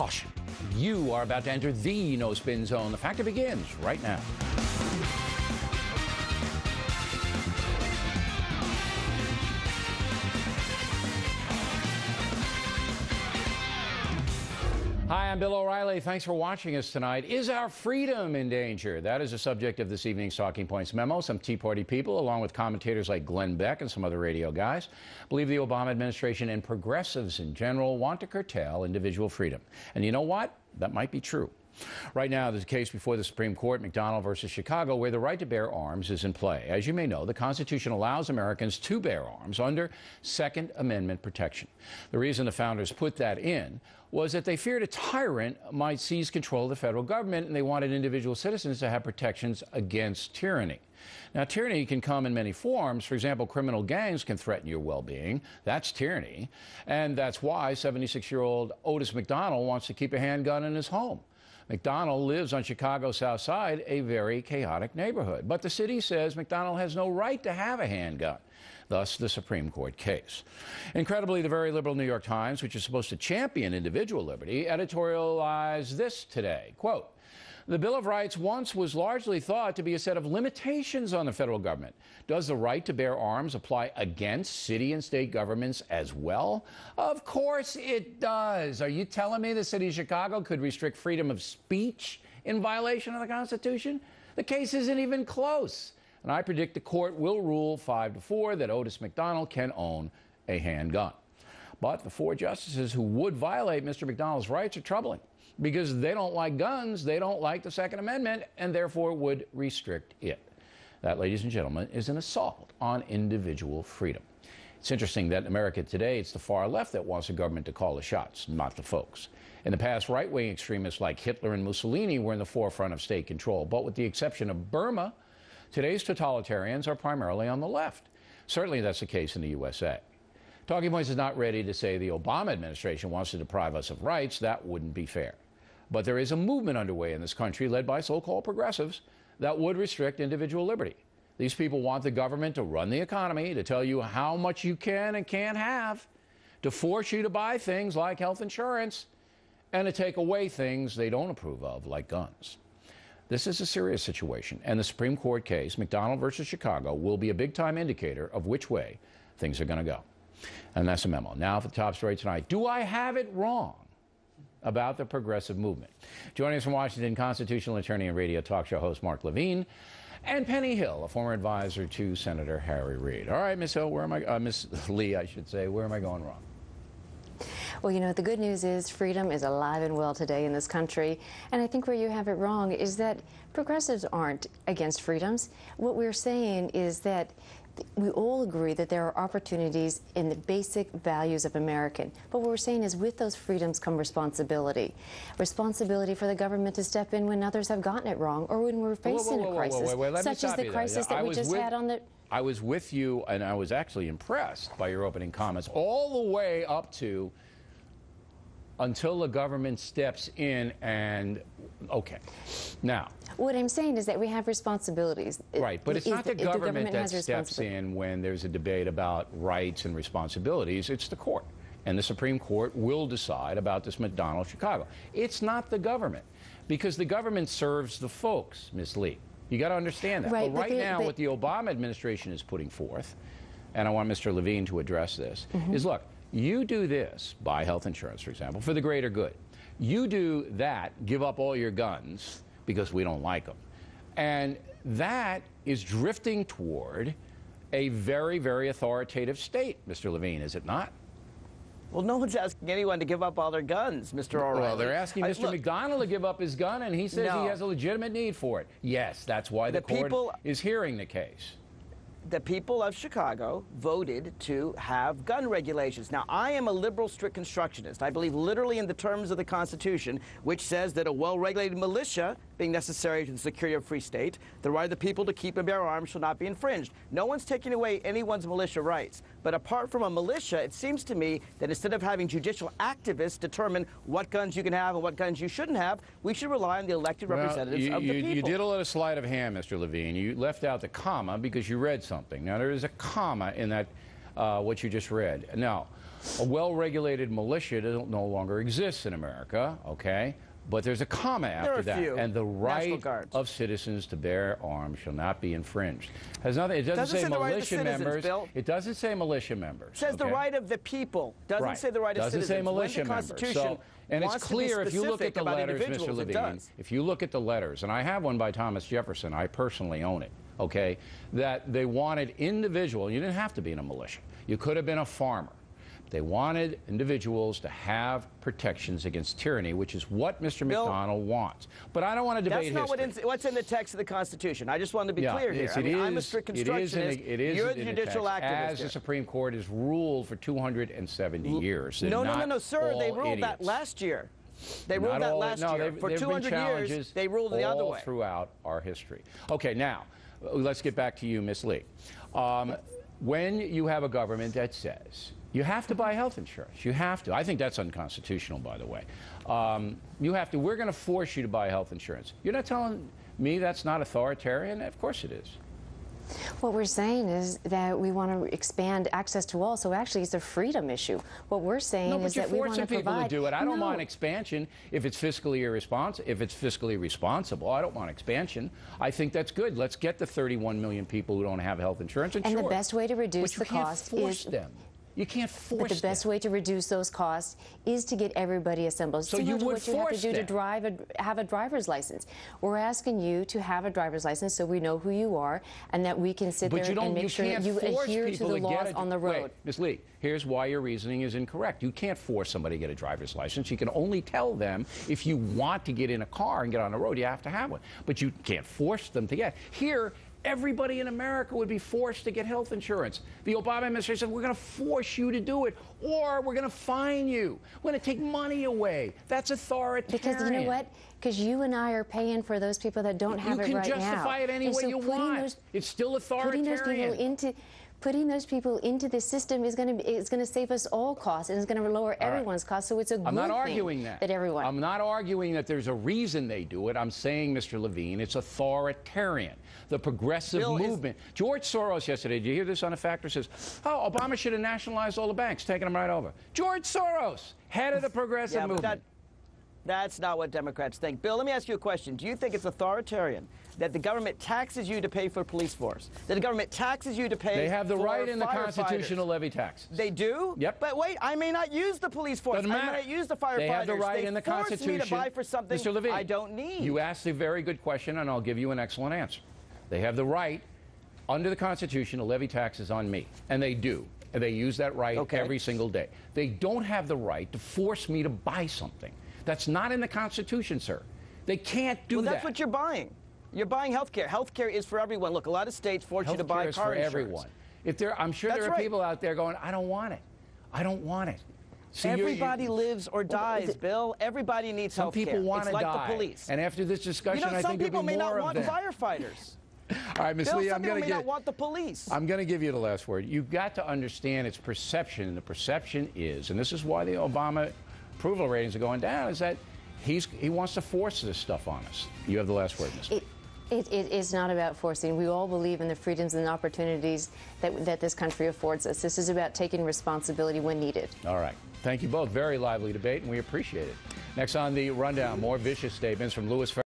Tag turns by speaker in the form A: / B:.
A: Caution, you are about to enter the no-spin zone. The factor begins right now. Hi, I'm Bill O'Reilly. Thanks for watching us tonight. Is our freedom in danger? That is the subject of this evening's Talking Points memo. Some Tea Party people, along with commentators like Glenn Beck and some other radio guys, believe the Obama administration and progressives in general want to curtail individual freedom. And you know what? That might be true. Right now, there's a case before the Supreme Court, McDonald versus Chicago, where the right to bear arms is in play. As you may know, the Constitution allows Americans to bear arms under Second Amendment protection. The reason the founders put that in was that they feared a tyrant might seize control of the federal government, and they wanted individual citizens to have protections against tyranny. Now, tyranny can come in many forms. For example, criminal gangs can threaten your well-being. That's tyranny. And that's why 76-year-old Otis McDonald wants to keep a handgun in his home. McDonald lives on Chicago's South Side, a very chaotic neighborhood. But the city says McDonald has no right to have a handgun. Thus, the Supreme Court case. Incredibly, the very liberal New York Times, which is supposed to champion individual liberty, editorialized this today. Quote, "The Bill of Rights once was largely thought to be a set of limitations on the federal government. Does the right to bear arms apply against city and state governments as well? Of course it does. Are you telling me the city of Chicago could restrict freedom of speech in violation of the Constitution? The case isn't even close. And I predict the court will rule 5-4 that Otis McDonald can own a handgun." But the four justices who would violate Mr. McDonald's rights are troubling, because they don't like guns, they don't like the Second Amendment, and therefore would restrict it. That, ladies and gentlemen, is an assault on individual freedom. It's interesting that in America today, it's the far left that wants the government to call the shots, not the folks. In the past, right-wing extremists like Hitler and Mussolini were in the forefront of state control. But with the exception of Burma, today's totalitarians are primarily on the left. Certainly that's the case in the USA. Talking Points is not ready to say the Obama administration wants to deprive us of rights. That wouldn't be fair. But there is a movement underway in this country led by so-called progressives that would restrict individual liberty. These people want the government to run the economy, to tell you how much you can and can't have, to force you to buy things like health insurance, and to take away things they don't approve of, like guns. This is a serious situation, and the Supreme Court case, McDonald versus Chicago, will be a big-time indicator of which way things are going to go. And that's a memo. Now for the top story tonight. Do I have it wrong about the progressive movement? Joining us from Washington, constitutional attorney and radio talk show host Mark Levine, and Penny Hill, a former advisor to Senator Harry Reid. All right, Miss Hill, where am I? Miss Lee, I should say. Where am I going wrong?
B: Well, you know, the good news is freedom is alive and well today in this country. And I think where you have it wrong is that progressives aren't against freedoms. What we're saying is that we all agree that there are opportunities in the basic values of American. But what we're saying is with those freedoms come responsibility. Responsibility for the government to step in when others have gotten it wrong, or when we're facing a crisis, such as the crisis that we just had on the...
A: I was with you, and I was actually impressed by your opening comments all the way up to until the government steps in and, okay. Now.
B: What I'm saying is that we have responsibilities.
A: Right, but it's not the government that steps in when there's a debate about rights and responsibilities. It's the court. And the Supreme Court will decide about this McDonald Chicago. It's not the government, because the government serves the folks, Ms. Lee. You got to understand that.
B: Right,
A: but right now, what the Obama administration is putting forth, and I want Mr. Levine to address this, is look, you do this, buy health insurance, for example, for the greater good. You do that, give up all your guns, because we don't like them. And that is drifting toward a very, very authoritative state, Mr. Levine, is it not?
C: Well, no one's asking anyone to give up all their guns, Mr. O'Reilly.
A: Well, they're asking Mr. McDonald to give up his gun, and he says he has a legitimate need for it. Yes, that's why the court is hearing the case.
C: The people of Chicago voted to have gun regulations. Now, I am a liberal, strict constructionist. I believe literally in the terms of the Constitution, which says that a well-regulated militia being necessary to the security of a free state, the right of the people to keep and bear arms shall not be infringed. No one's taking away anyone's militia rights. But apart from a militia, it seems to me that instead of having judicial activists determine what guns you can have and what guns you shouldn't have, we should rely on the elected representatives of the people.
A: You did a little sleight of hand, Mr. Levine. You left out the comma because you read something. Now, there is a comma in that, what you just read. Now, A well-regulated militia no longer exists in America, okay? But there's a comma after that.
C: Few.
A: And the right of citizens to bear arms shall not be infringed. Has nothing. It doesn't say militia members.
C: Bill.
A: It doesn't say militia members.
C: It says the right of the people. Doesn't say the right of citizens.
A: Doesn't say militia members. So, and it's clear if you look at the letters, Mr. Levine, if you look at the letters, and I have one by Thomas Jefferson, I personally own it, okay, that they wanted individual, you didn't have to be in a militia. You could have been a farmer. They wanted individuals to have protections against tyranny, which is what Mr. McDonnell wants. But I don't want to debate history.
C: That's not what's in the text of the Constitution. I just wanted to be clear here.
A: Yes,
C: I'm a strict constructionist. You're the judicial activist.
A: As the Supreme Court has ruled for 270 years.
C: No, sir. They ruled that last year. They ruled that last year. For 200 years, they ruled the other way.
A: All throughout our history. Okay, now, let's get back to you, Ms. Lee. When you have a government that says you have to buy health insurance, you have to. I think that's unconstitutional, by the way. You have to. We're going to force you to buy health insurance. You're not telling me that's not authoritarian? Of course it is.
B: What we're saying is that we want to expand access to all, so actually it's a freedom issue. What we're saying is that we want to provide...
A: No, but you're forcing people to do it. I don't mind expansion if it's fiscally irresponsible, if it's fiscally responsible. I don't want expansion. I think that's good. Let's get the 31 million people who don't have health insurance.
B: And the best way to reduce the cost is...
A: You can't force them.
B: But the best way to reduce those costs is to get everybody assembled.
A: So you would
B: what you have to do to have a driver's license. We're asking you to have a driver's license so we know who you are and that we can sit there and make sure that you adhere to the laws on the road.
A: Wait, Ms. Lee, here's why your reasoning is incorrect. You can't force somebody to get a driver's license. You can only tell them if you want to get in a car and get on the road, you have to have one. But you can't force them to get. Here, everybody in America would be forced to get health insurance. The Obama administration said, we're going to force you to do it, or we're going to fine you. We're going to take money away. That's authoritarian.
B: Because you know what? Because you and I are paying for those people that don't have it right now.
A: You can justify it any way you want. It's still authoritarian.
B: Putting those people into the system is going to save us all costs, and it's going to lower everyone's costs. So it's a good thing.
A: I'm not arguing that.
B: Everyone.
A: I'm not arguing that there's a reason they do it. I'm saying, Mr. Levine, it's authoritarian. The progressive movement. George Soros yesterday, did you hear this on a factor? Says, oh, Obama should have nationalized all the banks, taking them right over. George Soros, head of the progressive movement.
C: That's not what Democrats think. Bill, let me ask you a question. Do you think it's authoritarian that the government taxes you to pay for police force? That the government taxes you to pay for
A: They have the right in the Constitution to levy taxes.
C: They do?
A: Yep.
C: But wait, I may not use the police force.
A: Doesn't matter.
C: I may not use the firefighters.
A: They have the right in the Constitution.
C: They force me to buy for something
A: Mr. Levine,
C: I don't need.
A: You asked a very good question, and I'll give you an excellent answer. They have the right under the Constitution to levy taxes on me, and they do. And they use that right every single day. They don't have the right to force me to buy something. That's not in the Constitution, sir. They can't do that.
C: Well, that's what you're buying. You're buying health care. Health care is for everyone. Look, a lot of states force you to buy car insurance.
A: Health care is for everyone. I'm sure there are people out there going, I don't want it. I don't want it. See,
C: everybody lives or dies, Bill. Everybody needs health care.
A: Some people want to die.
C: It's like the police.
A: And after this discussion, I think there'll be more of them.
C: Some people may not want firefighters.
A: All right, Ms. Lee,
C: some people may not want the police.
A: I'm going to give you the last word. You've got to understand its perception, and the perception is, and this is why the Obama approval ratings are going down, is that he wants to force this stuff on us. You have the last word, Ms. Lee.
B: It is not about forcing. We all believe in the freedoms and opportunities that this country affords us. This is about taking responsibility when needed. All
A: right. Thank you both. Very lively debate, and we appreciate it. Next on the Rundown, more vicious statements from Louis